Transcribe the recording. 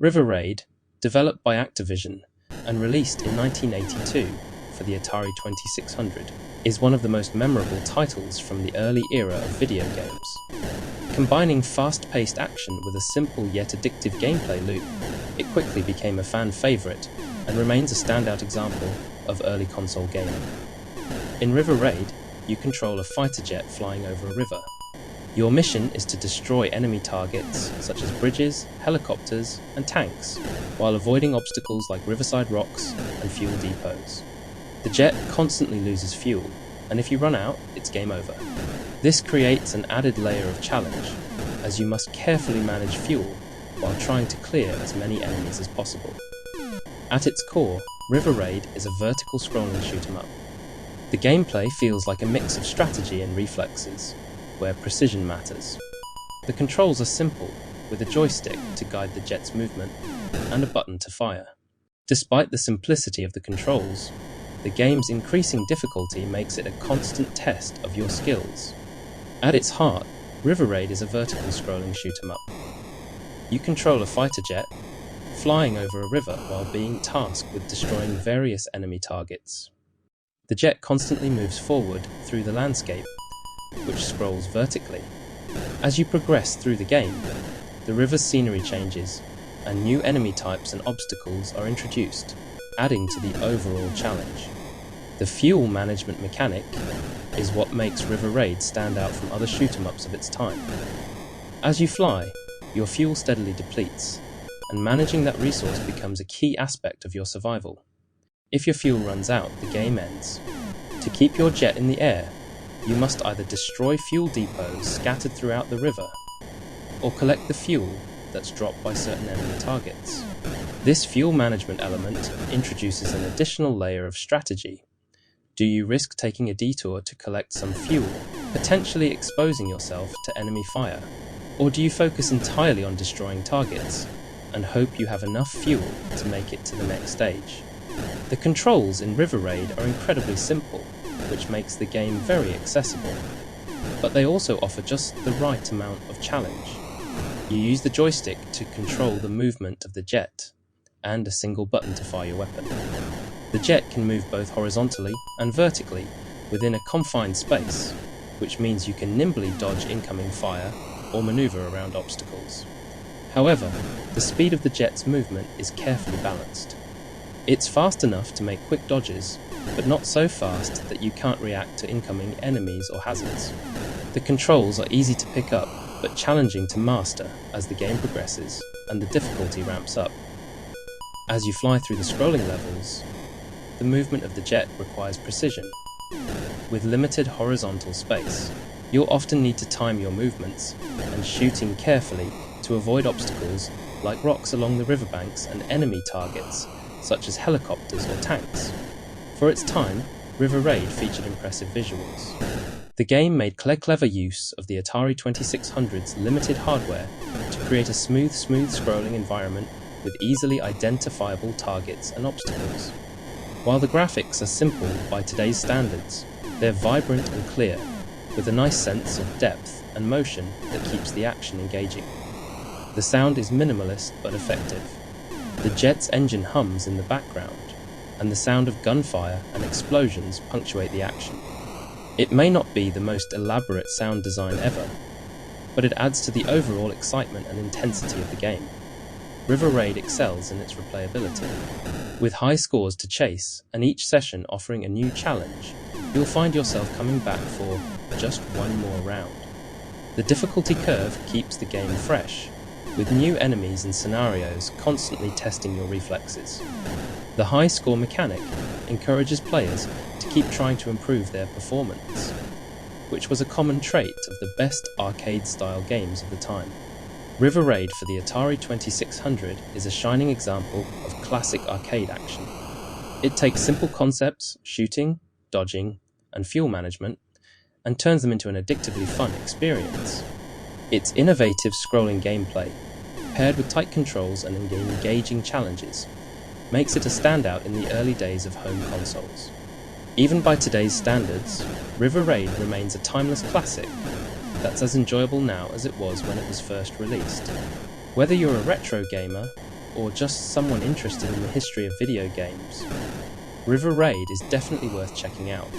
River Raid, developed by Activision and released in 1982 for the Atari 2600, is one of the most memorable titles from the early era of video games. Combining fast-paced action with a simple yet addictive gameplay loop, it quickly became a fan favorite and remains a standout example of early console gaming. In River Raid, you control a fighter jet flying over a river. Your mission is to destroy enemy targets such as bridges, helicopters, and tanks, while avoiding obstacles like riverside rocks and fuel depots. The jet constantly loses fuel, and if you run out, it's game over. This creates an added layer of challenge, as you must carefully manage fuel while trying to clear as many enemies as possible. At its core, River Raid is a vertical scrolling shoot-'em-up. The gameplay feels like a mix of strategy and reflexes, where precision matters. The controls are simple, with a joystick to guide the jet's movement and a button to fire. Despite the simplicity of the controls, the game's increasing difficulty makes it a constant test of your skills. At its heart, River Raid is a vertical scrolling shoot-'em-up. You control a fighter jet, flying over a river while being tasked with destroying various enemy targets. The jet constantly moves forward through the landscape, which scrolls vertically. As you progress through the game, the river's scenery changes, and new enemy types and obstacles are introduced, adding to the overall challenge. The fuel management mechanic is what makes River Raid stand out from other shoot-'em-ups of its time. As you fly, your fuel steadily depletes, and managing that resource becomes a key aspect of your survival. If your fuel runs out, the game ends. To keep your jet in the air, you must either destroy fuel depots scattered throughout the river, or collect the fuel that's dropped by certain enemy targets. This fuel management element introduces an additional layer of strategy. Do you risk taking a detour to collect some fuel, potentially exposing yourself to enemy fire? Or do you focus entirely on destroying targets, and hope you have enough fuel to make it to the next stage? The controls in River Raid are incredibly simple, which makes the game very accessible, but they also offer just the right amount of challenge. You use the joystick to control the movement of the jet, and a single button to fire your weapon. The jet can move both horizontally and vertically within a confined space, which means you can nimbly dodge incoming fire or maneuver around obstacles. However, the speed of the jet's movement is carefully balanced. It's fast enough to make quick dodges, but not so fast that you can't react to incoming enemies or hazards. The controls are easy to pick up, but challenging to master as the game progresses and the difficulty ramps up. As you fly through the scrolling levels, the movement of the jet requires precision. With limited horizontal space, you'll often need to time your movements and shooting carefully to avoid obstacles like rocks along the riverbanks and enemy targets such as helicopters or tanks. For its time, River Raid featured impressive visuals. The game made clever use of the Atari 2600's limited hardware to create a smooth scrolling environment with easily identifiable targets and obstacles. While the graphics are simple by today's standards, they're vibrant and clear, with a nice sense of depth and motion that keeps the action engaging. The sound is minimalist but effective. The jet's engine hums in the background, and the sound of gunfire and explosions punctuate the action. It may not be the most elaborate sound design ever, but it adds to the overall excitement and intensity of the game. River Raid excels in its replayability. With high scores to chase, and each session offering a new challenge, you'll find yourself coming back for just one more round. The difficulty curve keeps the game fresh, with new enemies and scenarios constantly testing your reflexes. The high score mechanic encourages players to keep trying to improve their performance, which was a common trait of the best arcade-style games of the time. River Raid for the Atari 2600 is a shining example of classic arcade action. It takes simple concepts, shooting, dodging, and fuel management, and turns them into an addictively fun experience. Its innovative scrolling gameplay, paired with tight controls and engaging challenges, makes it a standout in the early days of home consoles. Even by today's standards, River Raid remains a timeless classic that's as enjoyable now as it was when it was first released. Whether you're a retro gamer or just someone interested in the history of video games, River Raid is definitely worth checking out.